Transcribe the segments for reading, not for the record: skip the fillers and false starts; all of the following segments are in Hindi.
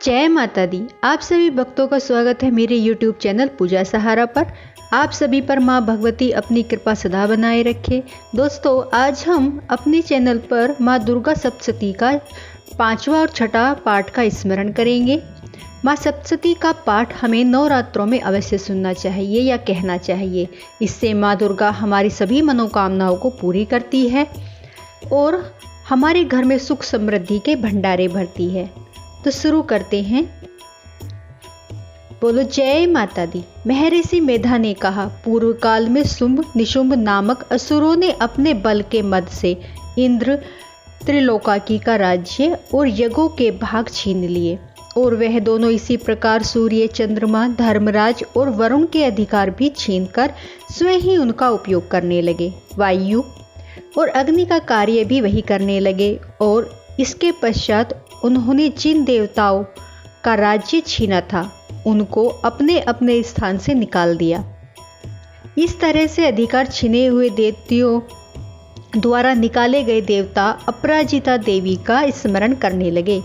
जय माता दी। आप सभी भक्तों का स्वागत है मेरे YouTube चैनल पूजा सहारा पर। आप सभी पर माँ भगवती अपनी कृपा सदा बनाए रखे। दोस्तों, आज हम अपने चैनल पर माँ दुर्गा सप्तशती का 5वां और 6वां पाठ का स्मरण करेंगे। माँ सप्तशती का पाठ हमें नवरात्रों में अवश्य सुनना चाहिए या कहना चाहिए। इससे माँ दुर्गा हमारी सभी मनोकामनाओं को पूरी करती है और हमारे घर में सुख समृद्धि के भंडारे भरती है। तो शुरू करते हैं। बोलो जय माता दी। महर्षि मेधा ने कहा, पूर्व काल में शुंभ निशुंभ नामक असुरों ने अपने बल के मद से इंद्र, त्रिलोकाकी का राज्य और यज्ञों के भाग छीन लिए और वह दोनों इसी प्रकार सूर्य, चंद्रमा, धर्मराज और वरुण के अधिकार भी छीनकर स्वयं ही उनका उपयोग करने लगे। वायु और अग्नि का कार्य भी वही करने लगे और इसके पश्चात उन्होंने जिन देवताओं का राज्य छीना था उनको अपने अपने स्थान से निकाल दिया। इस तरह से अधिकार छीने हुए देवतियों द्वारा निकाले गए देवता अपराजिता देवी का स्मरण करने लगे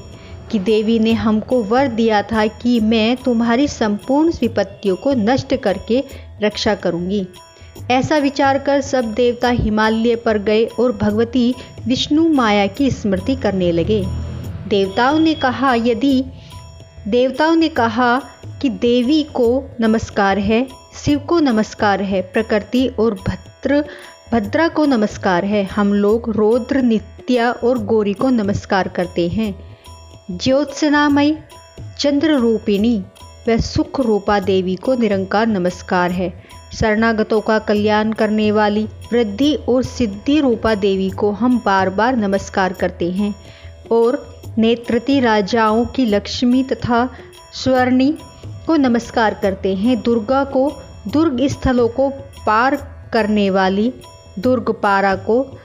कि देवी ने हमको वर दिया था कि मैं तुम्हारी संपूर्ण विपत्तियों को नष्ट करके रक्षा करूंगी। ऐसा विचार कर सब देवता हिमालय पर गए और भगवती विष्णु माया की स्मृति करने लगे। देवताओं ने कहा कि देवी को नमस्कार है, शिव को नमस्कार है, प्रकृति और भद्रा को नमस्कार है। हम लोग रौद्र, नित्या और गौरी को नमस्कार करते हैं। ज्योत्सनामयी, चंद्र रूपिणी व सुख रूपा देवी को निरंकार नमस्कार है। शरणागतों का कल्याण करने वाली वृद्धि और सिद्धि रूपा देवी को हम बार बार नमस्कार करते हैं और नेत्रति राजाओं की लक्ष्मी तथा स्वर्णी को नमस्कार करते हैं। दुर्गा को दुर्ग स्थलों को पार करने वाली दुर्गपारा को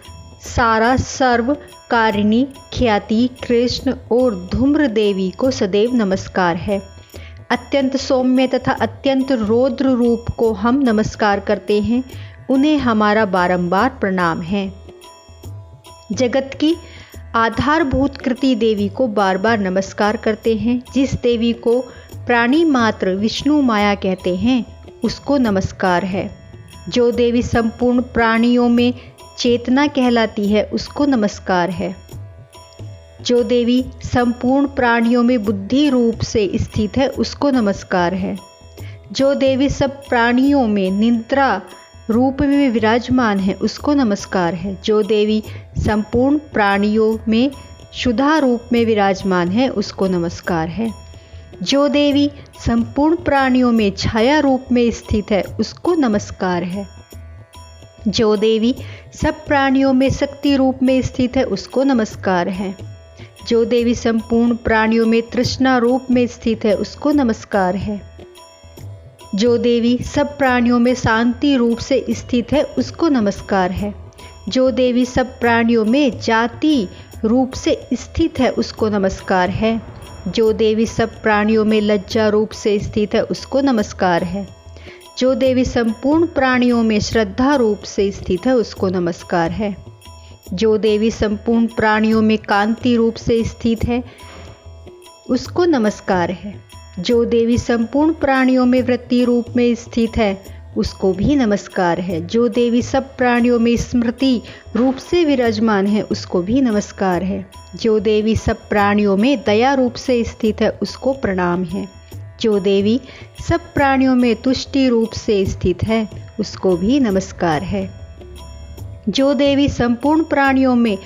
सारा सर्वकारिणी ख्याति कृष्ण और धूम्र देवी को सदैव नमस्कार है। अत्यंत सौम्य तथा अत्यंत रौद्र रूप को हम नमस्कार करते हैं, उन्हें हमारा बारंबार प्रणाम है। जगत की आधारभूत कृति देवी को बार बार नमस्कार करते हैं। जिस देवी को प्राणी मात्र विष्णु माया कहते हैं उसको नमस्कार है। जो देवी संपूर्ण प्राणियों में चेतना कहलाती है उसको नमस्कार है। जो देवी संपूर्ण प्राणियों में बुद्धि रूप से स्थित है उसको नमस्कार है। जो देवी सब प्राणियों में निद्रा रूप में विराजमान है उसको नमस्कार है। जो देवी संपूर्ण प्राणियों में शुद्धा रूप में विराजमान है उसको नमस्कार है। जो देवी संपूर्ण प्राणियों में छाया रूप में स्थित है उसको नमस्कार है। जो देवी सब प्राणियों में शक्ति रूप में स्थित है उसको नमस्कार है। जो देवी संपूर्ण प्राणियों में तृष्णा रूप में स्थित है उसको नमस्कार है। जो देवी सब प्राणियों में शांति रूप से स्थित है उसको नमस्कार है। जो देवी सब प्राणियों में जाति रूप से स्थित है उसको नमस्कार है। जो देवी सब प्राणियों में लज्जा रूप से स्थित है उसको नमस्कार है। जो देवी संपूर्ण प्राणियों में श्रद्धा रूप से स्थित है उसको नमस्कार है। जो देवी संपूर्ण प्राणियों में कांति रूप से स्थित है उसको नमस्कार है। जो देवी संपूर्ण प्राणियों में वृत्ति रूप में स्थित है उसको भी नमस्कार है। जो देवी सब प्राणियों में स्मृति रूप से विराजमान है उसको भी नमस्कार है। जो देवी सब प्राणियों में दया रूप से स्थित है उसको प्रणाम है। जो देवी सब प्राणियों में तुष्टि रूप से स्थित है उसको भी नमस्कार है। जो देवी संपूर्ण प्राणियों में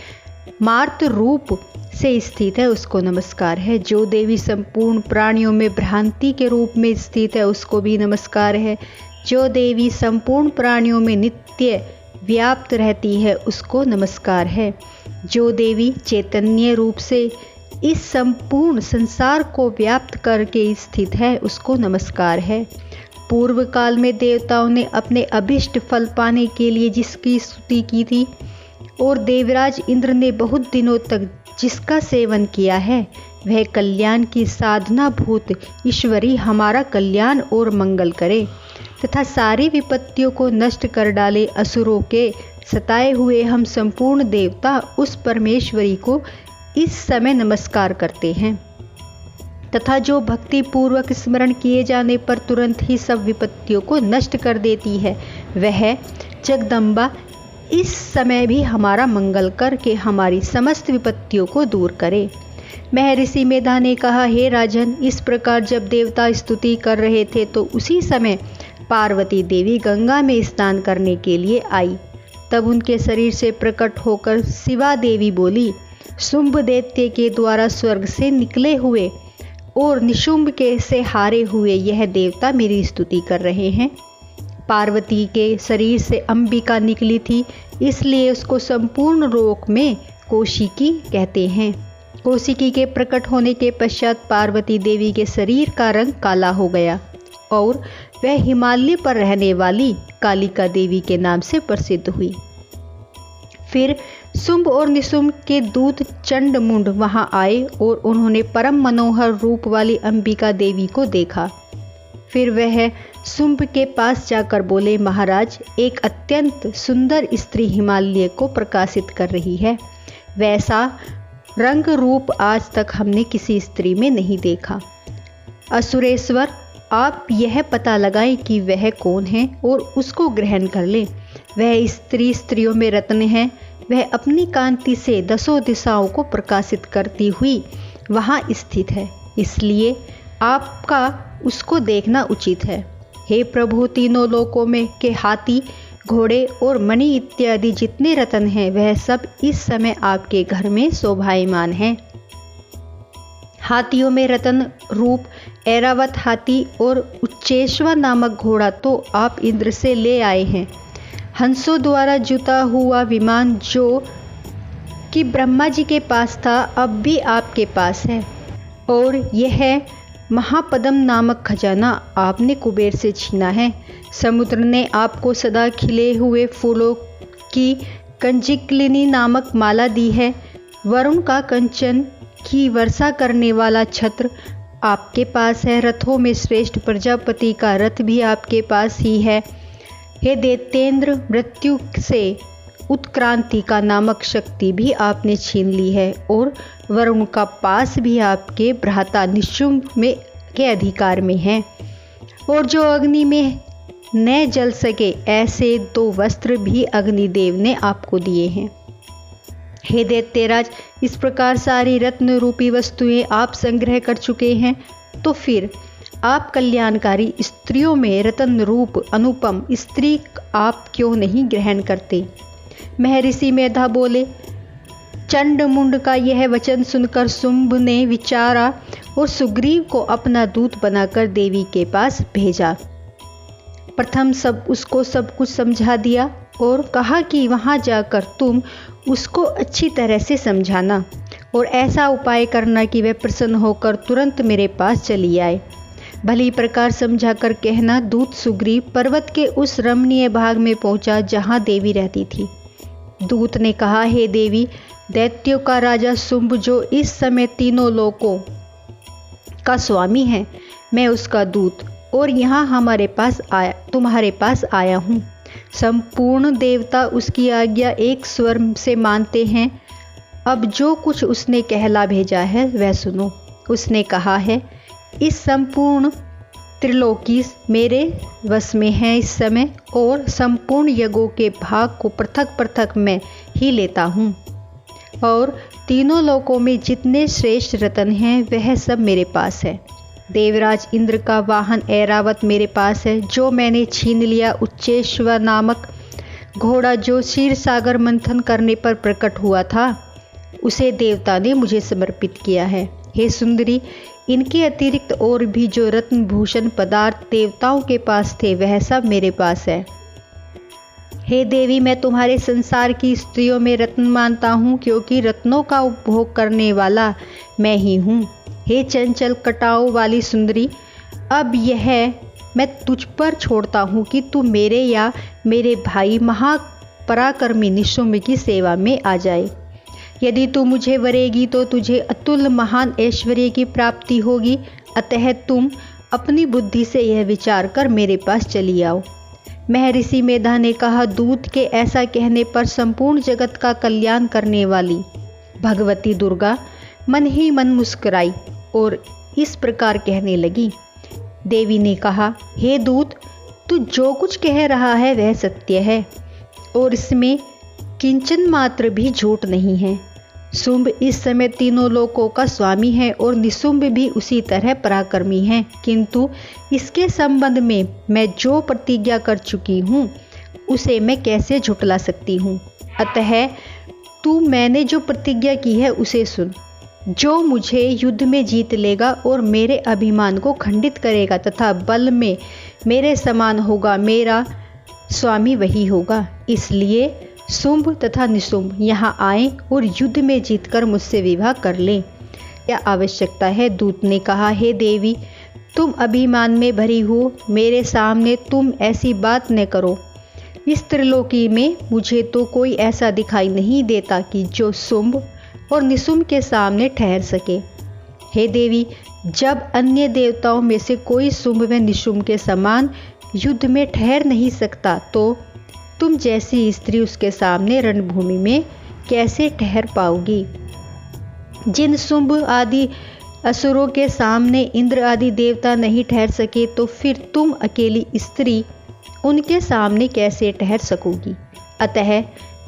मार्त रूप से स्थित है उसको नमस्कार है। जो देवी संपूर्ण प्राणियों में भ्रांति के रूप में स्थित है उसको भी नमस्कार है। जो देवी संपूर्ण प्राणियों में नित्य व्याप्त रहती है उसको नमस्कार है। जो देवी चैतन्य रूप से इस संपूर्ण संसार को व्याप्त करके स्थित है उसको नमस्कार है। पूर्व काल में देवताओं ने अपने अभिष्ट फल पाने के लिए जिसकी स्तुति की थी और देवराज इंद्र ने बहुत दिनों तक जिसका सेवन किया है वह कल्याण की साधना भूत ईश्वरी हमारा कल्याण और मंगल करे तथा सारी विपत्तियों को नष्ट कर डाले। असुरों के सताए हुए हम संपूर्ण देवता उस परमेश्वरी को इस समय नमस्कार करते हैं तथा जो भक्ति पूर्वक स्मरण किए जाने पर तुरंत ही सब विपत्तियों को नष्ट कर देती है, वह जगदम्बा इस समय भी हमारा मंगल करके हमारी समस्त विपत्तियों को दूर करे। महर्षि मेधा ने कहा, हे राजन, इस प्रकार जब देवता स्तुति कर रहे थे तो उसी समय पार्वती देवी गंगा में स्नान करने के लिए आई। तब उनके शरीर से प्रकट होकर शिवा देवी बोली, शुंभ दैत्य के द्वारा स्वर्ग से निकले हुए और निशुंभ के से हारे हुए यह देवता मेरी स्तुति कर रहे हैं। पार्वती के शरीर से अंबिका निकली थी, इसलिए उसको संपूर्ण लोक में कौशिकी कहते हैं। कौशिकी के प्रकट होने के पश्चात पार्वती देवी के शरीर का रंग काला हो गया और वह हिमालय पर रहने वाली कालिका देवी के नाम से प्रसिद्ध हुई। फिर शुंभ और निशुंभ के दूत चंडमुंड वहां आए और उन्होंने परम मनोहर रूप वाली अंबिका देवी को देखा। फिर वह शुंभ के पास जाकर बोले, महाराज, एक अत्यंत सुंदर स्त्री हिमालय को प्रकाशित कर रही है। वैसा रंग रूप आज तक हमने किसी स्त्री में नहीं देखा। असुरेश्वर, आप यह पता लगाएं कि वह कौन है और उसको ग्रहण कर लें। वह स्त्री स्त्रियों में रत्न है। वह अपनी कांति से दसों दिशाओं को प्रकाशित करती हुई वहाँ स्थित है, इसलिए आपका उसको देखना उचित है। हे प्रभु, तीनों लोकों में के हाथी, घोड़े और मणि इत्यादि जितने रत्न हैं, वह सब इस समय आपके घर में शोभायमान हैं। हाथियों में रत्न रूप ऐरावत हाथी और उच्चेश्वर नामक घोड़ा तो आप इंद्र से ले आए हैं। हंसों द्वारा जुता हुआ विमान जो कि ब्रह्मा जी के पास था, अब भी आपके पास है। और यह महापद्म नामक खजाना आपने कुबेर से छीना है। समुद्र ने आपको सदा खिले हुए फूलों की कंजिकलिनी नामक माला दी है। वरुण का कंचन की वर्षा करने वाला छत्र आपके पास है। रथों में श्रेष्ठ प्रजापति का रथ भी आपके पास ही है। हे दैत्येंद्र, मृत्यु से उत्क्रांति का नामक शक्ति भी आपने छीन ली है और वरुण का पास भी आपके भ्राता निशुंभ में के अधिकार में है। और जो अग्नि में न जल सके, ऐसे 2 वस्त्र भी अग्निदेव ने आपको दिए हैं। हे दैत्यराज, इस प्रकार सारी रत्न रूपी वस्तुएं आप संग्रह कर चुके हैं, तो फिर आप कल्याणकारी स्त्रियों में रत्न रूप अनुपम स्त्री आप क्यों नहीं ग्रहण करते? महर्षि मेधा बोले, चंडमुंड का यह वचन सुनकर शुंभ ने विचारा और सुग्रीव को अपना दूत बनाकर देवी के पास भेजा। प्रथम उसको सब कुछ समझा दिया और कहा कि वहां जाकर तुम उसको अच्छी तरह से समझाना और ऐसा उपाय करना कि वह प्रसन्न होकर तुरंत मेरे पास चली आए। भली प्रकार समझा कर कहना। दूत सुग्रीव पर्वत के उस रमणीय भाग में पहुंचा जहां देवी रहती थी। दूत ने कहा, हे देवी, दैत्यों का राजा शुंभ जो इस समय तीनों लोकों का स्वामी है, मैं उसका दूत और यहाँ तुम्हारे पास आया हूँ। संपूर्ण देवता उसकी आज्ञा एक स्वर से मानते हैं। अब जो कुछ उसने कहला भेजा है वह सुनो। उसने कहा है, इस संपूर्ण त्रिलोकी मेरे वश में है इस समय और संपूर्ण यज्ञों के भाग को पृथक पृथक मैं ही लेता हूँ और तीनों लोकों में जितने श्रेष्ठ रत्न हैं वह सब मेरे पास है। देवराज इंद्र का वाहन ऐरावत मेरे पास है जो मैंने छीन लिया। उच्चेश्वर नामक घोड़ा जो क्षीर सागर मंथन करने पर प्रकट हुआ था, उसे देवता ने मुझे समर्पित किया है। हे सुंदरी, इनके अतिरिक्त और भी जो रत्न भूषण पदार्थ देवताओं के पास थे वह सब मेरे पास है। हे देवी, मैं तुम्हारे संसार की स्त्रियों में रत्न मानता हूँ क्योंकि रत्नों का उपभोग करने वाला मैं ही हूँ। हे चंचल कटाओ वाली सुंदरी, अब यह मैं तुझ पर छोड़ता हूँ कि तू मेरे या मेरे भाई महापराक्रमी निशुंभ की सेवा में आ जाए। यदि तू मुझे वरेगी तो तुझे अतुल महान ऐश्वर्य की प्राप्ति होगी। अतः तुम अपनी बुद्धि से यह विचार कर मेरे पास चली आओ। महर्षि मेधा ने कहा, दूत के ऐसा कहने पर संपूर्ण जगत का कल्याण करने वाली भगवती दुर्गा मन ही मन मुस्कुराई और इस प्रकार कहने लगी। देवी ने कहा, हे दूत, तू जो कुछ कह रहा है वह सत्य है और इसमें किंचन मात्र भी झूठ नहीं है। शुंभ इस समय तीनों लोकों का स्वामी है और निशुंभ भी उसी तरह पराक्रमी है, किंतु इसके संबंध में मैं जो प्रतिज्ञा कर चुकी हूँ उसे मैं कैसे झुटला सकती हूँ। अतः तू मैंने जो प्रतिज्ञा की है उसे सुन। जो मुझे युद्ध में जीत लेगा और मेरे अभिमान को खंडित करेगा तथा बल में मेरे समान होगा, मेरा स्वामी वही होगा। इसलिए शुंभ तथा निशुंभ यहाँ आए और युद्ध में जीतकर मुझसे विवाह कर लें। क्या आवश्यकता है? दूत ने कहा, हे देवी, तुम अभिमान में भरी हो, मेरे सामने तुम ऐसी बात न करो। इस त्रिलोकी में मुझे तो कोई ऐसा दिखाई नहीं देता कि जो शुंभ और निशुंभ के सामने ठहर सके। हे देवी, जब अन्य देवताओं में से कोई शुंभ व निशुंभ के समान युद्ध में ठहर नहीं सकता, तो तुम जैसी स्त्री उसके सामने रणभूमि में कैसे ठहर पाओगी? जिन शुंभ आदि असुरों के सामने इंद्र आदि देवता नहीं ठहर सके, तो फिर तुम अकेली स्त्री उनके सामने कैसे ठहर सकोगी? अतः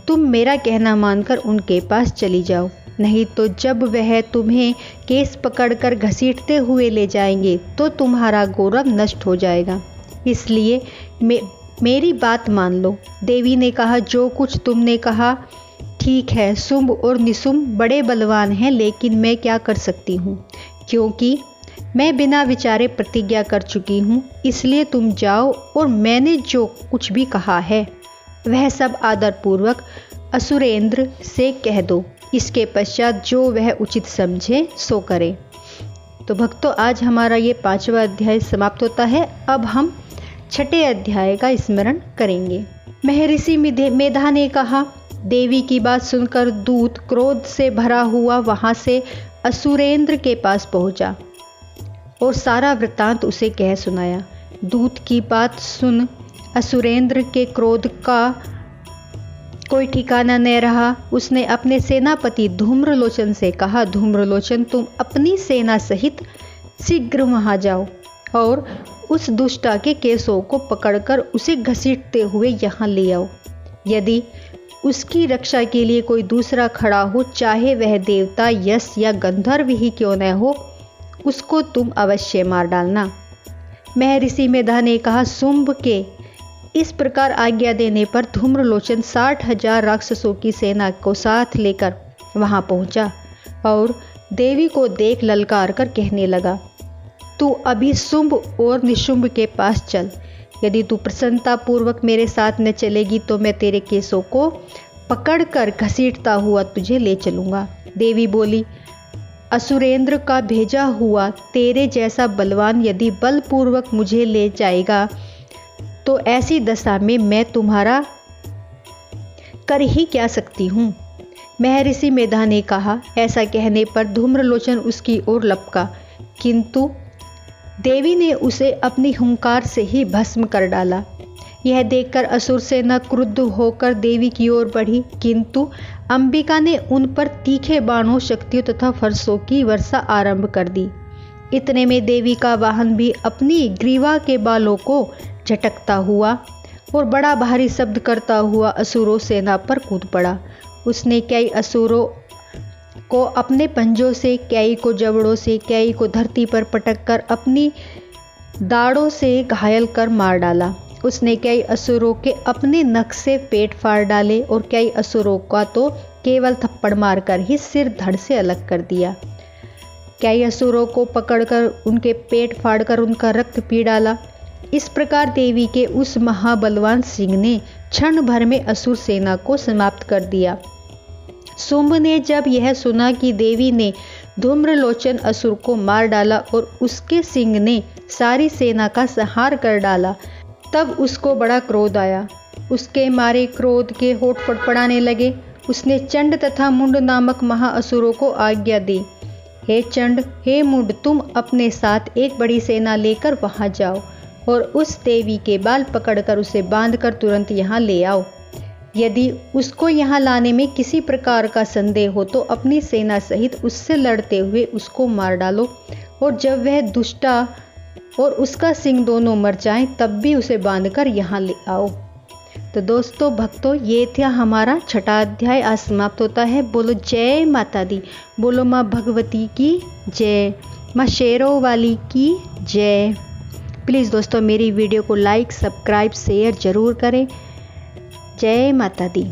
तुम मेरा कहना मानकर उनके पास चली जाओ, नहीं तो जब वह तुम्हें केस पकड़कर घसीटते हुए ले जाएंगे तो तुम्हारा गौरव नष्ट हो जाएगा। इसलिए मेरी बात मान लो। देवी ने कहा, जो कुछ तुमने कहा ठीक है। शुंभ और निशुंभ बड़े बलवान हैं, लेकिन मैं क्या कर सकती हूँ, क्योंकि मैं बिना विचारे प्रतिज्ञा कर चुकी हूँ। इसलिए तुम जाओ और मैंने जो कुछ भी कहा है वह सब आदरपूर्वक असुरेंद्र से कह दो। इसके पश्चात जो वह उचित समझे सो करे। तो भक्तों, आज हमारा ये 5वां अध्याय समाप्त होता है। अब हम 6ठे अध्याय का स्मरण करेंगे। महर्षि मेधा ने कहा, देवी की बात सुनकर दूत क्रोध से भरा हुआ वहां से असुरेंद्र के पास पहुंचा और सारा वृत्तांत उसे कह सुनाया। दूत की बात सुन असुरेंद्र के क्रोध का कोई ठिकाना न रहा। उसने अपने सेनापति धूम्रलोचन से कहा, धूम्रलोचन, तुम अपनी सेना सहित शीघ्र वहां जाओ और उस दुष्टा के केसों को पकड़कर उसे घसीटते हुए यहाँ ले आओ। यदि उसकी रक्षा के लिए कोई दूसरा खड़ा हो, चाहे वह देवता, यश या गंधर्व ही क्यों न हो, उसको तुम अवश्य मार डालना। महर्षि मेधा ने कहा, शुंभ के इस प्रकार आज्ञा देने पर धूम्रलोचन 60,000 राक्षसों की सेना को साथ लेकर वहां पहुंचा और देवी को देख ललकार कर कहने लगा, तू अभी शुंभ और निशुंभ के पास चल। यदि तू प्रसन्नता पूर्वक मेरे साथ न चलेगी तो मैं तेरे केसों को पकड़कर घसीटता हुआ तुझे ले चलूंगा। देवी बोली, असुरेंद्र का भेजा हुआ तेरे जैसा बलवान यदि बलपूर्वक मुझे ले जाएगा तो ऐसी दशा में मैं तुम्हारा कर ही क्या सकती हूँ। महर्षि मेधा ने कहा। ऐसा कहने पर धूम्रलोचन उसकी ओर लपका, किंतु देवी ने उसे अपनी हुंकार से ही भस्म कर डाला। यह देखकर असुर सेना क्रुद्ध होकर देवी की ओर बढ़ी, किंतु अंबिका ने उन पर तीखे बाणों, शक्तियों तथा फरसों की वर्षा आरंभ कर दी। इतने में देवी का वाहन भी अपनी ग्रीवा के बालों को झटकता हुआ और बड़ा भारी शब्द करता हुआ असुरों सेना पर कूद पड़ा। उसने कई असुरों को अपने पंजों से, कई को जबड़ों से, कई को धरती पर पटक कर अपनी दाढ़ों से घायल कर मार डाला। उसने कई असुरों के अपने नख से पेट फाड़ डाले और कई असुरों का तो केवल थप्पड़ मारकर ही सिर धड़ से अलग कर दिया। कई असुरों को पकड़कर उनके पेट फाड़कर उनका रक्त पी डाला। इस प्रकार देवी के उस महाबलवान सिंह ने क्षण भर में असुर सेना को समाप्त कर दिया। शुंभ ने जब यह सुना कि देवी ने धूम्रलोचन असुर को मार डाला और उसके सिंह ने सारी सेना का संहार कर डाला, तब उसको बड़ा क्रोध आया। उसके मारे क्रोध के होठ फड़फड़ाने लगे। उसने चंड तथा मुंड नामक महाअसुरों को आज्ञा दी, हे चंड, हे मुंड, तुम अपने साथ एक बड़ी सेना लेकर वहां जाओ और उस देवी के बाल पकड़कर उसे बांधकर तुरंत यहाँ ले आओ। यदि उसको यहाँ लाने में किसी प्रकार का संदेह हो तो अपनी सेना सहित उससे लड़ते हुए उसको मार डालो और जब वह दुष्टा और उसका सिंह दोनों मर जाएं तब भी उसे बांधकर यहाँ ले आओ। तो दोस्तों भक्तों, ये था हमारा छठा अध्याय, आज समाप्त होता है। बोलो जय माता दी, बोलो माँ भगवती की जय, माँ शेरों वाली की जय। प्लीज़ दोस्तों मेरी वीडियो को लाइक, सब्सक्राइब, शेयर ज़रूर करें। जय माता दी।